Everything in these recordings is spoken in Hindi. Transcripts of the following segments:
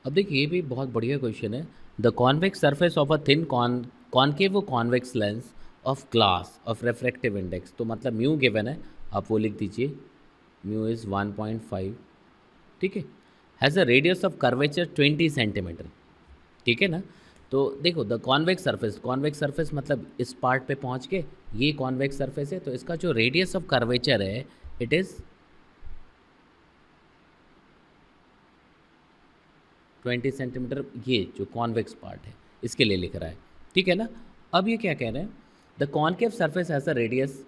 अब देखिए ये भी बहुत बढ़िया क्वेश्चन है। The convex surface of a thin concave convex lens of glass of refractive index, तो मतलब म्यू गिवन है, आप वो लिख दीजिए, म्यू इज़ 1.5, ठीक है। Has a radius of curvature 20 centimetre, ठीक है ना। तो देखो द कॉन्वेक्स सरफेस मतलब इस पार्ट पे पहुंच के ये कॉन्वेक्स सरफेस है, तो इसका जो रेडियस ऑफ कर्वेचर है इट इज़ 20 सेंटीमीटर, ये जो कॉन्वेक्स पार्ट है इसके लिए लिख रहा है, ठीक है ना। अब ये क्या कह रहे हैं, the concave surface has a radius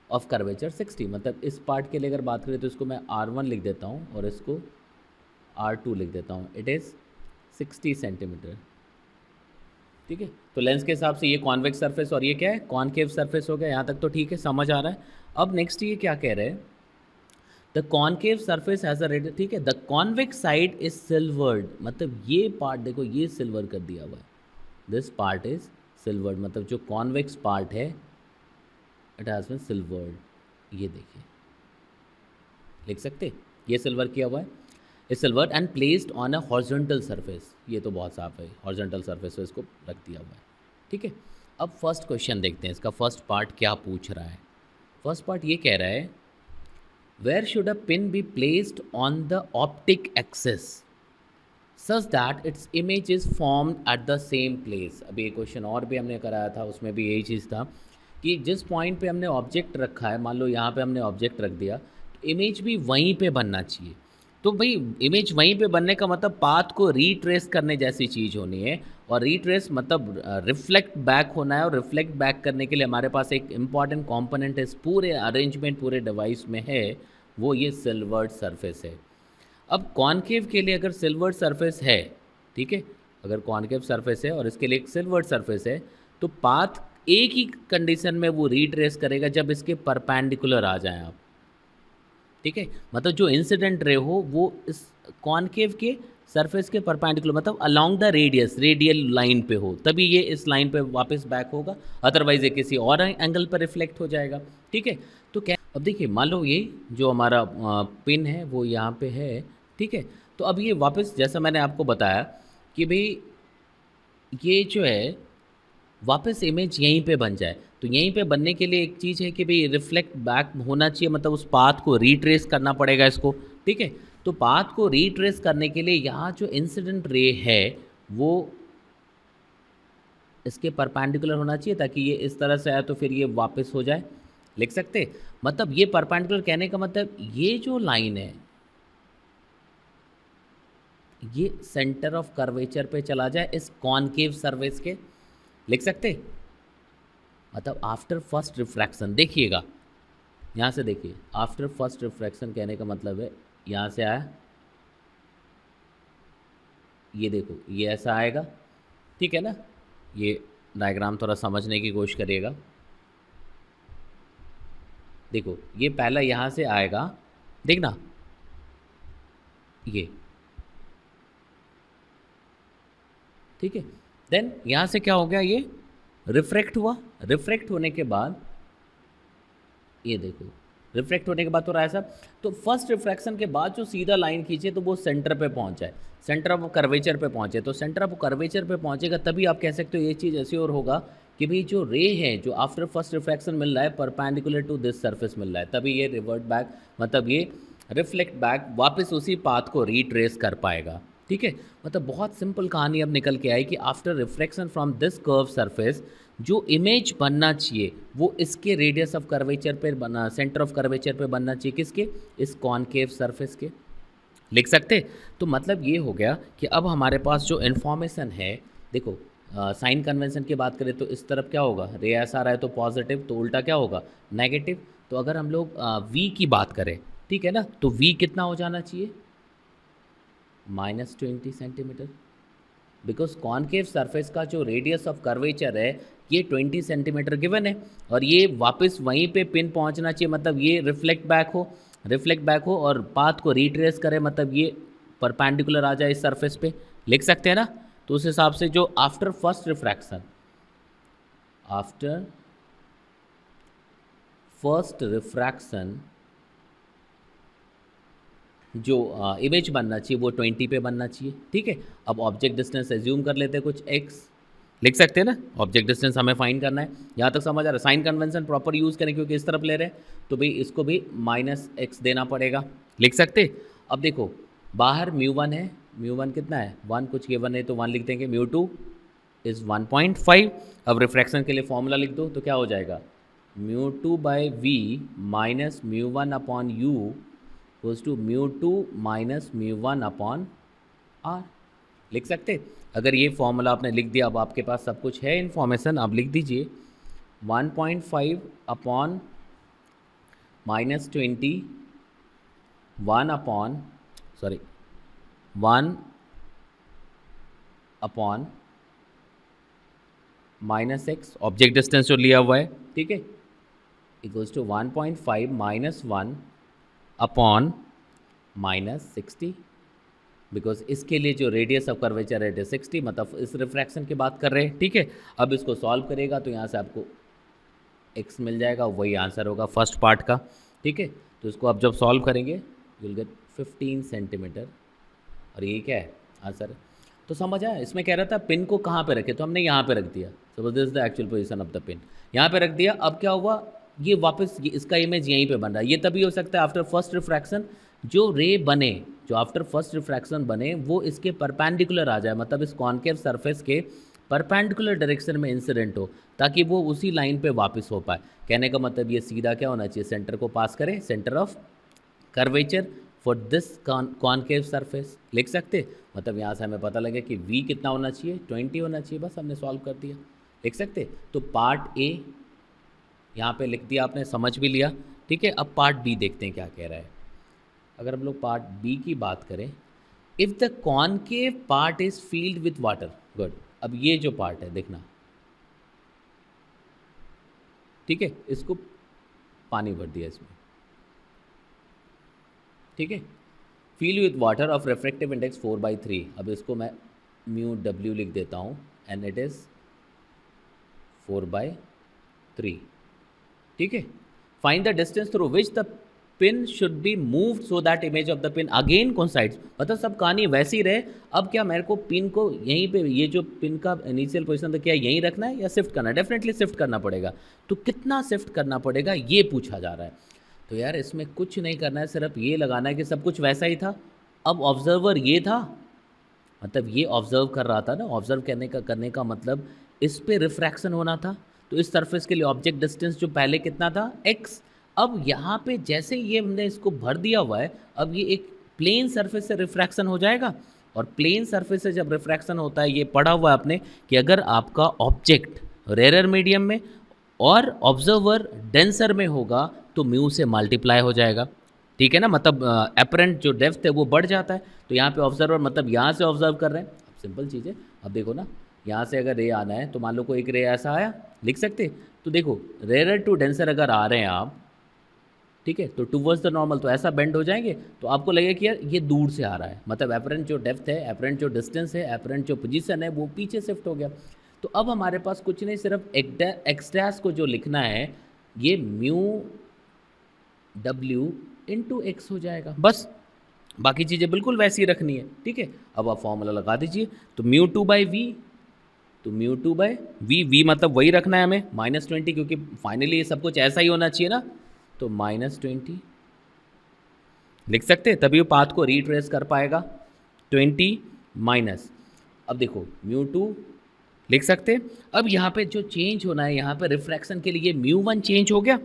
of curvature 60, मतलब इस पार्ट के लिए अगर बात करें तो इसको मैं R1 लिख देता हूँ और इसको R2 लिख देता हूँ, इट इज़ 60 सेंटीमीटर, ठीक है। तो लेंस के हिसाब से ये कॉन्वेक्स सरफेस और ये क्या है, कॉनकेव सरफेस हो गया, यहाँ तक तो ठीक है, समझ आ रहा है। अब नेक्स्ट ये क्या कह रहे हैं, the concave surface has a radius, ठीक है, the convex side is silvered, मतलब ये पार्ट देखो ये सिल्वर कर दिया हुआ है, दिस पार्ट इज सिल्वर्ड, मतलब जो कॉन्वेक्स पार्ट है इट हैज़ बीन सिल्वर्ड, ये देखिए लिख सकते, ये सिल्वर किया हुआ है, is silvered and placed on a horizontal surface, ये तो बहुत साफ है, हॉरिजॉन्टल सरफेस पे इसको रख दिया हुआ है, ठीक है। अब फर्स्ट क्वेश्चन देखते हैं, इसका फर्स्ट पार्ट क्या पूछ रहा है। फर्स्ट पार्ट ये कह रहा है, where should a pin be placed on the optic axis such that its image is formed at the same place. अभी एक क्वेश्चन और भी हमने कराया था, उसमें भी यही चीज़ था कि जिस पॉइंट पे हमने ऑब्जेक्ट रखा है, मान लो यहाँ पे हमने ऑब्जेक्ट रख दिया, तो इमेज भी वहीं पे बनना चाहिए। तो भाई इमेज वहीं पे बनने का मतलब पाथ को रीट्रेस करने जैसी चीज़ होनी है, और रीट्रेस मतलब रिफ्लेक्ट बैक होना है, और रिफ्लेक्ट बैक करने के लिए हमारे पास एक इंपॉर्टेंट कंपोनेंट इस पूरे अरेंजमेंट पूरे डिवाइस में है, वो ये सिल्वर्ड सरफेस है। अब कॉनकेव के लिए अगर सिल्वर्ड सरफेस है, ठीक है, अगर कॉनकेव सरफेस है और इसके लिए एक सिल्वर्ड सरफेस है, तो पाथ एक ही कंडीशन में वो रीट्रेस करेगा जब इसके परपेंडिकुलर आ जाएं आप, ठीक है, मतलब जो इंसिडेंट रे हो वो इस कॉनकेव के सरफेस के परपेंडिकुलर, मतलब along the radius radial line पे हो, तभी ये इस लाइन पे वापस बैक होगा, अदरवाइज ये किसी और एंगल पर रिफ्लेक्ट हो जाएगा, ठीक है। तो क्या, अब देखिए मान लो ये जो हमारा पिन है वो यहाँ पे है, ठीक है। तो अब ये वापस जैसा मैंने आपको बताया कि भाई ये जो है वापस इमेज यहीं पे बन जाए, तो यहीं पे बनने के लिए एक चीज़ है कि भाई रिफ्लेक्ट बैक होना चाहिए, मतलब उस पाथ को रीट्रेस करना पड़ेगा इसको, ठीक है। तो पाथ को रीट्रेस करने के लिए यहाँ जो इंसिडेंट रे है वो इसके परपेंडिकुलर होना चाहिए, ताकि ये इस तरह से आए तो फिर ये वापस हो जाए, लिख सकते। मतलब ये परपेंडिकुलर कहने का मतलब ये जो लाइन है ये सेंटर ऑफ कर्वेचर पे चला जाए इस कॉनकेव सरफेस के, लिख सकते। मतलब आफ्टर फर्स्ट रिफ्रैक्शन देखिएगा, यहाँ से देखिए, आफ्टर फर्स्ट रिफ्रैक्शन कहने का मतलब है यहाँ से आया, ये देखो ये ऐसा आएगा, ठीक है ना। ये डायग्राम थोड़ा समझने की कोशिश करिएगा, देखो ये पहला यहाँ से आएगा, देखना ये, ठीक है। देन यहाँ से क्या हो गया, ये रिफ्रैक्ट हुआ, रिफ्रैक्ट होने के बाद ये देखो, रिफ्रैक्ट होने के बाद तो रहा है सब, तो फर्स्ट रिफ्रैक्शन के बाद जो सीधा लाइन खींचे तो वो सेंटर पे पहुंच जाए, सेंटर ऑफ कर्वेचर पे पहुंचे, तो सेंटर ऑफ कर्वेचर पे पहुंचेगा तभी आप कह सकते हो ये चीज़ ऐसी और होगा कि भाई जो रे है जो आफ्टर फर्स्ट रिफ्रैक्शन मिल रहा है परपेंडिकुलर टू दिस सरफेस मिल रहा है, तभी ये रिवर्ट बैक, मतलब ये रिफ्लेक्ट बैक वापस उसी पाथ को रीट्रेस कर पाएगा, ठीक है। मतलब बहुत सिंपल कहानी अब निकल के आई कि after reflection from this curve surface जो इमेज बनना चाहिए वो इसके रेडियस ऑफ कर्वेचर पे बना, सेंटर ऑफ कर्वेचर पे बनना चाहिए, किसके, इस कॉनकेव सरफेस के, लिख सकते। तो मतलब ये हो गया कि अब हमारे पास जो इन्फॉर्मेशन है, देखो साइन कन्वेंशन की बात करें तो इस तरफ क्या होगा, रे ऐसा रहा है तो पॉजिटिव, तो उल्टा क्या होगा, नेगेटिव। तो अगर हम लोग वी की बात करें, ठीक है ना, तो वी कितना हो जाना चाहिए, -20 सेंटीमीटर, बिकॉज कॉनकेव सरफेस का जो रेडियस ऑफ कर्वेचर है ये 20 सेंटीमीटर गिवन है, और ये वापस वहीं पे पिन पहुंचना चाहिए, मतलब ये रिफ्लेक्ट बैक हो, रिफ्लेक्ट बैक हो और पाथ को रिट्रेस करे, मतलब ये परपेंडिकुलर आ जाए इस सरफेस पे, लिख सकते हैं ना। तो उस हिसाब से जो after first refraction, after first refraction जो इमेज बनना चाहिए वो 20 पे बनना चाहिए। ठीक है, अब ऑब्जेक्ट डिस्टेंस एज्यूम कर लेते हैं कुछ x, लिख सकते हैं ना, ऑब्जेक्ट डिस्टेंस हमें फाइंड करना है। यहाँ तक समझ आ रहा है? साइन कन्वेंशन प्रॉपर यूज़ करें क्योंकि इस तरफ ले रहे हैं, तो भाई इसको भी -x देना पड़ेगा, लिख सकते। अब देखो बाहर μ1 है, μ1 कितना है 1, कुछ गिवन है तो 1 लिख देंगे, μ2 इज़ 1.5। अब रिफ्रैक्शन के लिए फॉर्मूला लिख दो तो क्या हो जाएगा, μ2/v minus μ1/u equals to μ2 minus μ1/r, लिख सकते। अगर ये फॉर्मूला आपने लिख दिया, अब आपके पास सब कुछ है इन्फॉर्मेशन, आप लिख दीजिए 1.5 upon -20 1 upon -x object distance जो लिया हुआ है, ठीक है, equals to 1.5 minus 1 upon -60, because इसके लिए जो रेडियस ऑफ कर्वेचर है 60, मतलब इस रिफ्रैक्शन की बात कर रहे हैं। ठीक है, अब इसको सॉल्व करेगा तो यहाँ से आपको x मिल जाएगा, वही आंसर होगा फर्स्ट पार्ट का। ठीक है, तो इसको आप जब सॉल्व करेंगे यू विल गेट 15 सेंटीमीटर, और ये क्या है आंसर। तो समझ आया, इसमें कह रहा था पिन को कहाँ पे रखे, तो हमने यहाँ पे रख दिया। Suppose this is the actual position of the pin, यहाँ पे रख दिया। अब क्या हुआ, ये वापस इसका इमेज यहीं पे बन रहा है। ये तभी हो सकता है आफ्टर फर्स्ट रिफ्रैक्शन जो रे बने, जो आफ्टर फर्स्ट रिफ्रैक्शन बने वो इसके परपेंडिकुलर आ जाए, मतलब इस कॉनकेव सरफेस के परपेंडिकुलर डायरेक्शन में इंसिडेंट हो, ताकि वो उसी लाइन पे वापस हो पाए। कहने का मतलब ये सीधा क्या होना चाहिए, सेंटर को पास करे, centre of curvature for this concave surface, लिख सकते। मतलब यहाँ से हमें पता लगे कि v कितना होना चाहिए, 20 होना चाहिए, बस हमने सॉल्व कर दिया, लिख सकते। तो पार्ट ए यहाँ पे लिख दिया आपने, समझ भी लिया। ठीक है, अब पार्ट बी देखते हैं क्या कह रहा है। अगर हम लोग पार्ट बी की बात करें, if the concave part is field with water, good. अब ये जो पार्ट है देखना, ठीक है, इसको पानी भर दिया इसमें, ठीक है, field with water of refractive index 4/3। अब इसको मैं μw लिख देता हूँ एंड इट इज़ 4/3। ठीक है, find the distance through which the pin should be moved so that image of the pin again coincides. मतलब सब कहानी वैसी रहे। अब क्या मेरे को पिन को यहीं पे, ये जो पिन का इनिशियल पोजीशन था, क्या यहीं रखना है या शिफ्ट करना है? डेफिनेटली शिफ्ट करना पड़ेगा। तो कितना शिफ्ट करना पड़ेगा ये पूछा जा रहा है। तो यार इसमें कुछ नहीं करना है, सिर्फ ये लगाना है कि सब कुछ वैसा ही था। अब ऑब्जर्वर ये था, मतलब ये ऑब्जर्व कर रहा था ना, ऑब्जर्व करने का मतलब इस पे रिफ्रैक्शन होना था। तो इस सरफेस के लिए ऑब्जेक्ट डिस्टेंस जो पहले कितना था, x। अब यहाँ पे जैसे ये हमने इसको भर दिया हुआ है, अब ये एक प्लेन सरफेस से रिफ्रैक्शन हो जाएगा। और प्लेन सरफेस से जब रिफ्रैक्शन होता है, ये पढ़ा हुआ है आपने कि अगर आपका ऑब्जेक्ट रेयर मीडियम में और ऑब्जर्वर डेंसर में होगा तो म्यू से मल्टीप्लाई हो जाएगा। ठीक है ना, मतलब अपरेंट जो डेप्थ है वो बढ़ जाता है। तो यहाँ पे ऑब्जर्वर मतलब यहाँ से ऑब्जर्व कर रहे हैं। अब सिंपल चीज़ है, अब देखो ना, यहाँ से अगर रे आना है तो मान लो कोई एक रे ऐसा आया, लिख सकते। तो देखो रेयर टू डेंसर अगर आ रहे हैं आप, ठीक है, तो टूवर्ड्स द नॉर्मल, तो ऐसा बेंड हो जाएंगे, तो आपको लगेगा कि यार ये दूर से आ रहा है, मतलब अपरेंट जो डेप्थ है, अपरेंट जो डिस्टेंस है, अपरेंट जो पोजीशन है वो पीछे शिफ्ट हो गया। तो अब हमारे पास कुछ नहीं, सिर्फ एक्स डैश को जो लिखना है ये μw इंटू एक्स हो जाएगा, बस। बाकी चीज़ें बिल्कुल वैसी ही रखनी है। ठीक है, अब आप फॉर्मूला लगा दीजिए। तो μ2/v, तो μ2/v, v मतलब वही रखना है हमें, -20, क्योंकि फाइनली ये सब कुछ ऐसा ही होना चाहिए ना। तो -20 लिख सकते, तभी वो पाथ को रिट्रेस कर पाएगा। 20 माइनस, अब देखो μ2 लिख सकते। अब यहाँ पे जो चेंज होना है, यहाँ पे रिफ्रैक्शन के लिए μ1 चेंज हो गया,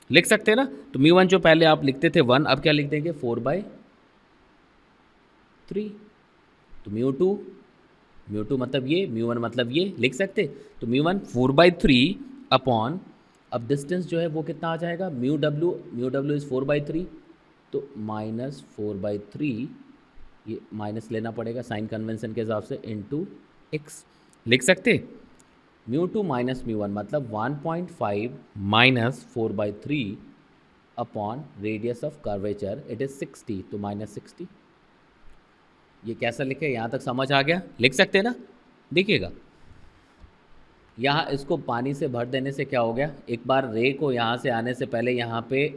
लिख सकते हैं ना। तो μ1 जो पहले आप लिखते थे 1, अब क्या लिख देंगे 4/3। तो μ2 मतलब ये, μ1 मतलब ये, लिख सकते। तो μ1 4/3 अपॉन, अब डिस्टेंस जो है वो कितना आ जाएगा, μw इज़ 4/3, तो -4/3, ये माइनस लेना पड़ेगा साइन कन्वेंशन के हिसाब से, इंटू एक्स, लिख सकते। μ2 माइनस μ1 मतलब 1.5 minus 4/3 upon radius of curvature, it is 60, तो -60। ये कैसा लिखे, यहाँ तक समझ आ गया, लिख सकते हैं ना। देखिएगा यहाँ इसको पानी से भर देने से क्या हो गया, एक बार रे को यहाँ से आने से पहले यहाँ पे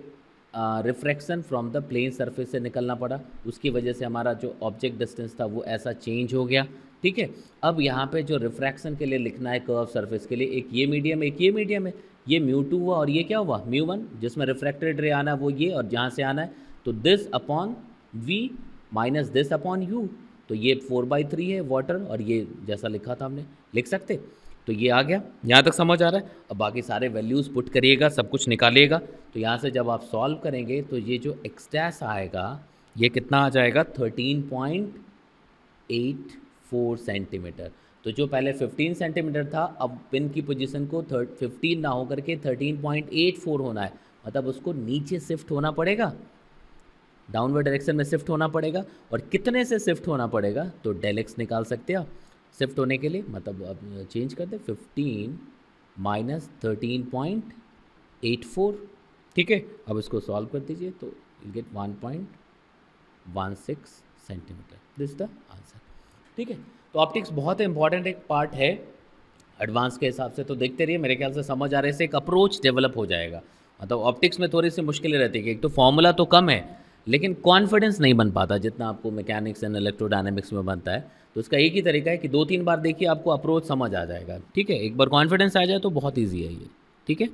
refraction from the plane surface से निकलना पड़ा, उसकी वजह से हमारा जो ऑब्जेक्ट डिस्टेंस था वो ऐसा चेंज हो गया। ठीक है, अब यहाँ पे जो रिफ्रैक्शन के लिए लिखना है कर्व सरफेस के लिए, एक ये मीडियम एक ये मीडियम है, ये μ2 हुआ और ये क्या हुआ μ1, जिसमें रिफ्रैक्टेड रे आना है वो ये, और जहाँ से आना है तो this upon v minus this upon u, तो ये 4/3 है वाटर, और ये जैसा लिखा था हमने लिख सकते। तो ये आ गया, यहाँ तक समझ आ रहा है। अब बाकी सारे वैल्यूज़ पुट करिएगा, सब कुछ निकालिएगा। तो यहाँ से जब आप सॉल्व करेंगे तो ये जो एक्सटैस आएगा ये कितना आ जाएगा 13.84 सेंटीमीटर। तो जो पहले 15 सेंटीमीटर था, अब पिन की पोजीशन को 15 ना होकर के 13.84 होना है, मतलब उसको नीचे शिफ्ट होना पड़ेगा, डाउनवर्ड डायरेक्शन में शिफ्ट होना पड़ेगा। और कितने से शिफ्ट होना पड़ेगा तो डेल एक्स निकाल सकते हैं आप शिफ्ट होने के लिए, मतलब अब चेंज कर दे 15 माइनस 13.84। ठीक है, अब इसको सॉल्व कर दीजिए तो you get 1.16 centimetre, this the answer. ठीक है, तो ऑप्टिक्स बहुत इंपॉर्टेंट एक पार्ट है एडवांस के हिसाब से, तो देखते रहिए, मेरे ख्याल से समझ आ रहे से एक अप्रोच डेवलप हो जाएगा। मतलब ऑप्टिक्स में थोड़ी सी मुश्किलें रहती है कि एक तो फॉर्मूला तो कम है लेकिन कॉन्फिडेंस नहीं बन पाता जितना आपको मैकेनिक्स एंड इलेक्ट्रोडायनेमिक्स में बनता है। तो इसका एक ही तरीका है कि 2-3 बार देखिए, आपको अप्रोच समझ आ जाएगा। ठीक है, एक बार कॉन्फिडेंस आ जाए तो बहुत ईजी है ये। ठीक है।